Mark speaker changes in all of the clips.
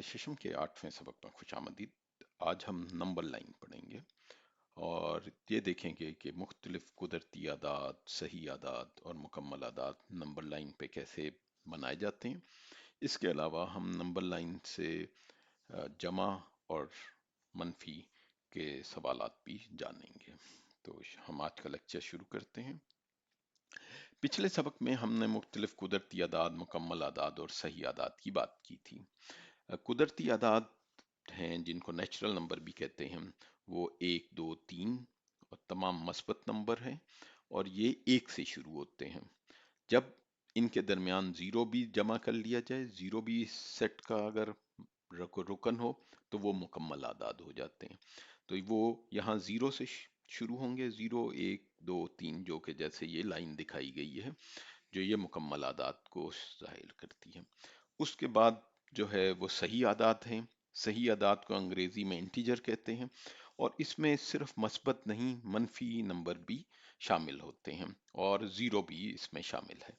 Speaker 1: Session के 8वें सबक में खुश आमदीद। आज हम नंबर लाइन पढ़ेंगे और ये देखेंगे कि मुख्तलिफ कुदरती आदाद, सही आदाद और मुकम्मल आदाद नंबर लाइन पे कैसे बनाए जाते हैं। इसके अलावा हम नंबर लाइन से जमा और मनफी के सवालात भी जानेंगे। तो हम आज का लेक्चर शुरू करते हैं। पिछले सबक में हमने मुख्तलिफ कुदरती आदाद, मुकम्मल आदाद और सही आदाद की बात की थी। कुदरती आदाद हैं जिनको नेचुरल नंबर भी कहते हैं, वो 1, 2, 3 और तमाम मस्बत नंबर हैं और ये 1 से शुरू होते हैं। जब इनके दरमियान ज़ीरो भी जमा कर लिया जाए, ज़ीरो भी इस सेट का अगर रुकन हो तो वो मुकम्मल आदाद हो जाते हैं। तो वो यहाँ ज़ीरो से शुरू होंगे, 0, 1, 2, 3, जो कि जैसे ये लाइन दिखाई गई है, जो ये मुकम्मल आदाद को ज़ाहिर करती है। उसके बाद जो है वो सही आदाद हैं। सही आदाद को अंग्रेजी में इंटीजर कहते हैं और इसमें सिर्फ मस्बत नहीं, मनफी नंबर भी शामिल होते हैं और ज़ीरो भी इसमें शामिल है।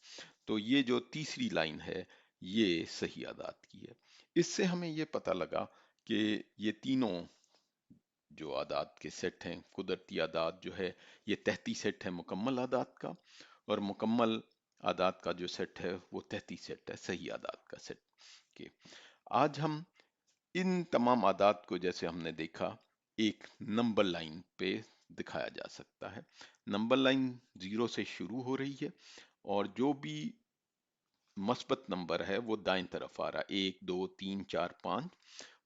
Speaker 1: तो ये जो तीसरी लाइन है ये सही आदाद की है। इससे हमें ये पता लगा कि ये तीनों जो आदाद के सेट हैं, कुदरती आदाद जो है ये तहती सेट है मुकम्मल आदाद का, और मुकम्मल आदाद का जो सेट है वो तहती सेट है सही आदाद का सेट के। आज हम इन तमाम आदाद को, जैसे हमने देखा, एक नंबर लाइन पे दिखाया जा सकता है। नंबर लाइन 0 से शुरू हो रही है और जो भी मस्बत नंबर है वो दाएं तरफ आ रहा है, 1, 2, 3, 4, 5,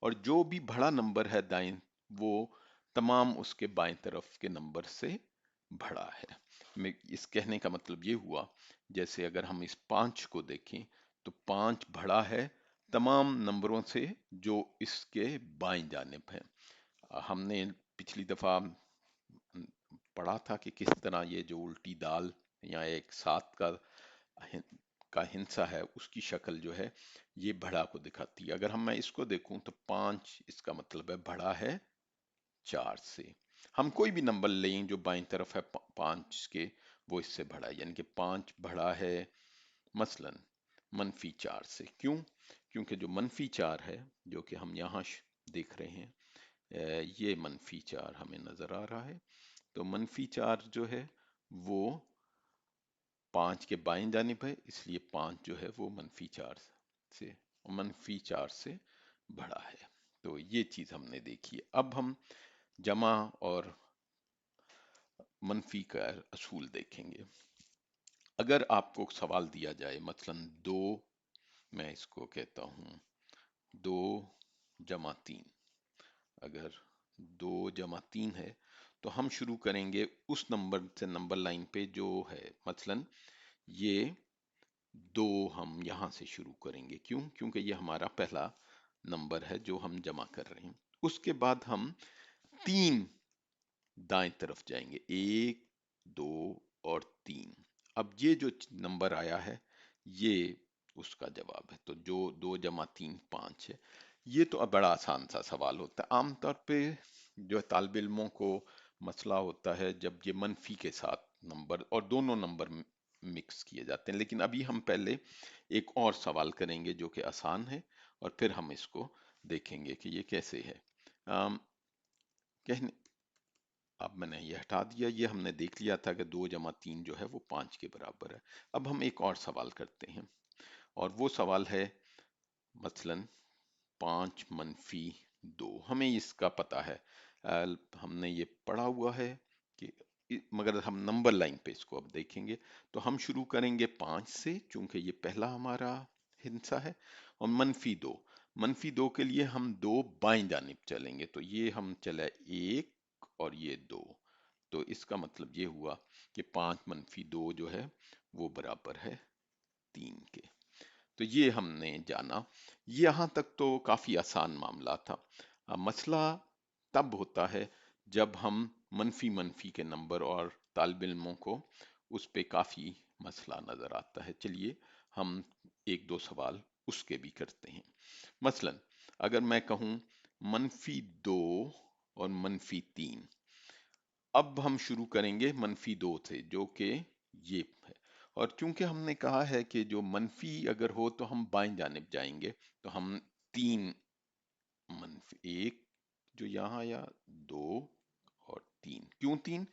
Speaker 1: और जो भी बड़ा नंबर है दाएं, वो तमाम उसके बाएं तरफ के नंबर से बड़ा है। इस कहने का मतलब ये हुआ, जैसे अगर हम इस 5 को देखें तो 5 बड़ा है तमाम नंबरों से जो इसके बाएं जानिब है। हमने पिछली दफा पढ़ा था कि किस तरह ये जो उल्टी दाल या एक 7 का हिंसा है उसकी शक्ल जो है ये बड़ा को दिखाती है। अगर मैं इसको देखूं तो 5, इसका मतलब है बड़ा है 4 से। हम कोई भी नंबर लें जो बाईं तरफ है 5 के, वो इससे बड़ा है, यानी कि 5 बड़ा है मसलन -4 से। क्यों? क्योंकि जो -4 है, जो कि हम यहाँ देख रहे हैं, ये -4 हमें नजर आ रहा है। तो -4 जो है वो 5 के बाएं जानिब है, इसलिए 5 जो है वो -4 से बड़ा है। तो ये चीज हमने देखी है। अब हम जमा और मनफी का असूल देखेंगे। अगर आपको सवाल दिया जाए, मसलन 2, मैं इसको कहता हूं 2 जमा 3, अगर 2 जमा 3 है तो हम शुरू करेंगे उस नंबर से नंबर लाइन पे जो है, मसलन ये 2 हम यहां से शुरू करेंगे। क्यों? क्योंकि ये हमारा पहला नंबर है जो हम जमा कर रहे हैं। उसके बाद हम 3 दाएं तरफ जाएंगे, 1, 2 और 3। अब ये जो नंबर आया है ये उसका जवाब है। तो जो 2 जमा 3 5 है। ये तो अब बड़ा आसान सा सवाल होता है। आमतौर पे जो तालिब इल्मों को मसला होता है जब ये मनफी के साथ नंबर और दोनों नंबर मिक्स किए जाते हैं। लेकिन अभी हम पहले एक और सवाल करेंगे जो कि आसान है और फिर हम इसको देखेंगे कि ये कैसे है। कहने अब मैंने ये हटा दिया, ये हमने देख लिया था कि 2 जमा 3 जो है वो 5 के बराबर है। अब हम एक और सवाल करते हैं और वो सवाल है मसलन 5 मनफी 2। हमें इसका पता है, हमने ये पढ़ा हुआ है कि मगर हम नंबर लाइन पे इसको अब देखेंगे तो हम शुरू करेंगे 5 से, चूंकि ये पहला हमारा हिस्सा है, और -2 के लिए हम 2 बाएं जानिब चलेंगे। तो ये हम चले 1 और ये 2। तो इसका मतलब ये हुआ कि 5 -2 जो है वो बराबर है 3 के। तो ये हमने जाना। यहाँ तक तो काफी आसान मामला था। मसला तब होता है जब हम मनफी मनफी के नंबर, और तालिब इल्मों को उस पे काफी मसला नजर आता है। चलिए हम एक दो सवाल उसके भी करते हैं। मसलन अगर मैं कहूं -2 और -3, अब हम शुरू करेंगे -2 से, जो कि ये है। और चूंकि हमने कहा है कि जो मनफी अगर हो तो हम बाएं जानिब जाएंगे, तो हम 3 1 जो यहाँ आया, 2 और 3। क्यों 3?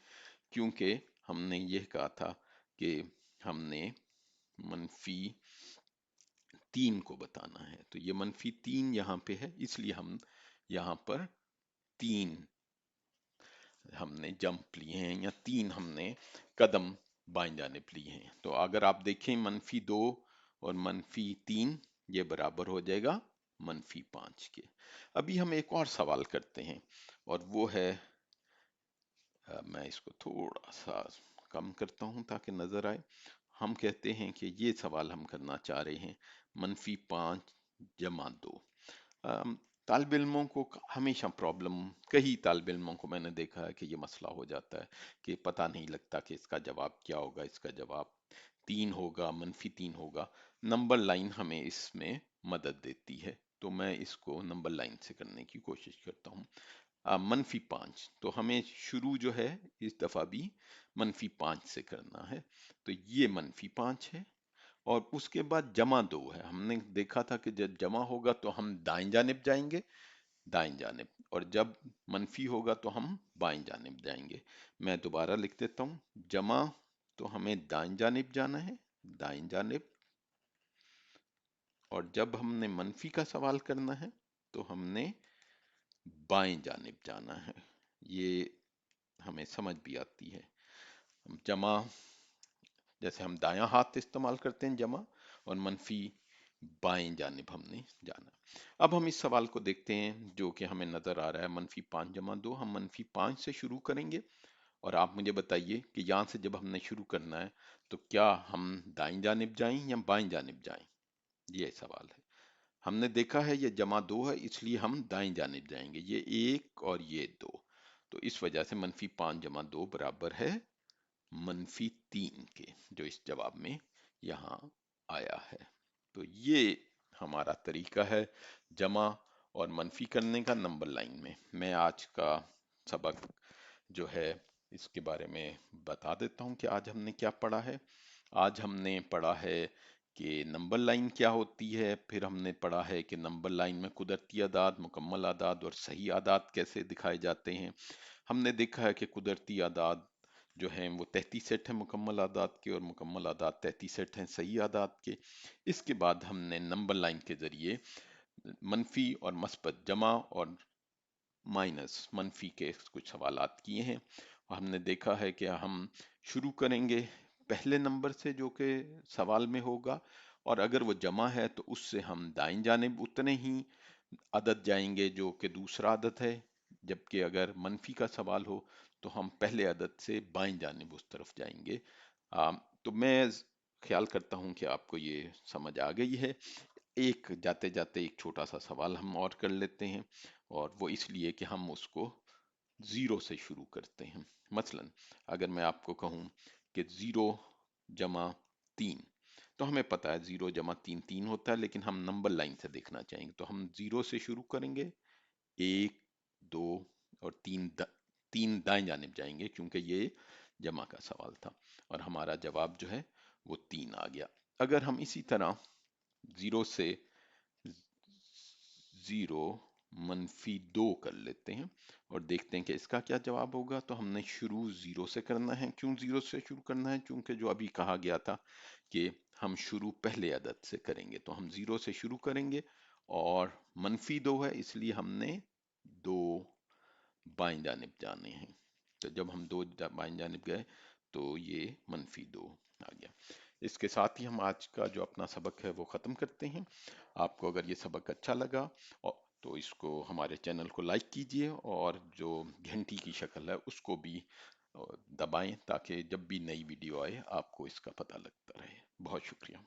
Speaker 1: क्योंकि हमने ये कहा था कि हमने -3 को बताना है, तो ये -3 यहाँ पे है, इसलिए हम यहाँ पर 3 हमने जंप लिए हैं, या 3 हमने कदम बाएं जानिब लिए हैं। तो अगर आप देखें -2 और -3 ये बराबर हो जाएगा -5 के। अभी हम एक और सवाल करते हैं, और वो है, मैं इसको थोड़ा सा कम करता हूं ताकि नजर आए। हम कहते हैं कि ये सवाल हम करना चाह रहे हैं, -5 जमा 2। तालिब इल्मों को हमेशा प्रॉब्लम, कई तालिब इल्मों को मैंने देखा है कि ये मसला हो जाता है कि पता नहीं लगता कि इसका जवाब क्या होगा, इसका जवाब 3 होगा, -3 होगा। नंबर लाइन हमें इसमें मदद देती है, तो मैं इसको नंबर लाइन से करने की कोशिश करता हूँ। -5, तो हमें शुरू जो है इस दफा भी -5 से करना है, तो ये -5 है। और उसके बाद जमा 2 है। हमने देखा था कि जब जमा होगा तो हम दाएं जानिब जाएंगे, दाएं जानिब, और जब मनफी होगा तो हम बाएं जानिब जाएंगे। मैं दोबारा लिख देता हूं, जमा तो हमें दाएं जानिब जाना है, दाएं जानिब, और जब हमने मनफी का सवाल करना है तो हमने बाएं जानिब जाना है। ये हमें समझ भी आती है। जमा, जैसे हम दायां हाथ इस्तेमाल करते हैं जमा, और मनफी बाएं जानिब हमने जाना। अब हम इस सवाल को देखते हैं जो कि हमें नजर आ रहा है, -5 जमा 2। हम -5 से शुरू करेंगे, और आप मुझे बताइए कि यहाँ से जब हमने शुरू करना है तो क्या हम दाएं जानिब जाएं या बाएं जानिब जाएं, ये सवाल है। हमने देखा है ये जमा 2 है, इसलिए हम दाएं जानिब जाएंगे, ये 1 और ये 2, तो इस वजह से -5 जमा 2 बराबर है -3 के, जो इस जवाब में यहाँ आया है। तो ये हमारा तरीका है जमा और मनफी करने का नंबर लाइन में। मैं आज का सबक जो है इसके बारे में बता देता हूँ कि आज हमने क्या पढ़ा है। आज हमने पढ़ा है कि नंबर लाइन क्या होती है, फिर हमने पढ़ा है कि नंबर लाइन में कुदरती आदाद, मुकम्मल आदाद और सही आदाद कैसे दिखाए जाते हैं। हमने देखा है कि कुदरती आदाद जो हैं वो 33 सेट हैं मुकम्मल आदाद के, और मुकम्मल आदाद 33 सेट हैं सही आदाद के। इसके बाद हमने नंबर लाइन के जरिए मनफी और मस्बत, जमा और माइनस मनफी के कुछ सवालात किए हैं। और हमने देखा है कि हम शुरू करेंगे पहले नंबर से जो कि सवाल में होगा, और अगर वो जमा है तो उससे हम दाईं जानिब उतने ही अदद जाएंगे जो कि दूसरा अदद है, जबकि अगर मनफी का सवाल हो तो हम पहले अदद से बाईं जानिब उस तरफ जाएंगे। तो मैं ख्याल करता हूं कि आपको ये समझ आ गई है। एक जाते जाते एक छोटा सा सवाल हम और कर लेते हैं, और वो इसलिए कि हम उसको जीरो से शुरू करते हैं। मसलन अगर मैं आपको कहूं कि 0 जमा 3, तो हमें पता है 0 जमा 3 3 होता है, लेकिन हम नंबर लाइन से देखना चाहेंगे तो हम 0 से शुरू करेंगे, 1 2 और 3 दाएं जानिब जाएंगे क्योंकि ये जमा का सवाल था, और हमारा जवाब जो है वो 3 आ गया। अगर हम इसी तरह 0 से 0 -2 कर लेते हैं और देखते हैं कि इसका क्या जवाब होगा, तो हमने शुरू 0 से करना है। क्यों 0 से शुरू करना है? क्योंकि जो अभी कहा गया था कि हम शुरू पहले अदद से करेंगे, तो हम 0 से शुरू करेंगे, और -2 है इसलिए हमने 2 बाएं जानिब जाने हैं। तो जब हम 2 बाएं जानिब गए तो ये -2 आ गया। इसके साथ ही हम आज का जो अपना सबक है वो ख़त्म करते हैं। आपको अगर ये सबक अच्छा लगा तो इसको, हमारे चैनल को लाइक कीजिए, और जो घंटी की शक्ल है उसको भी दबाएं ताकि जब भी नई वीडियो आए आपको इसका पता लगता रहे। बहुत शुक्रिया।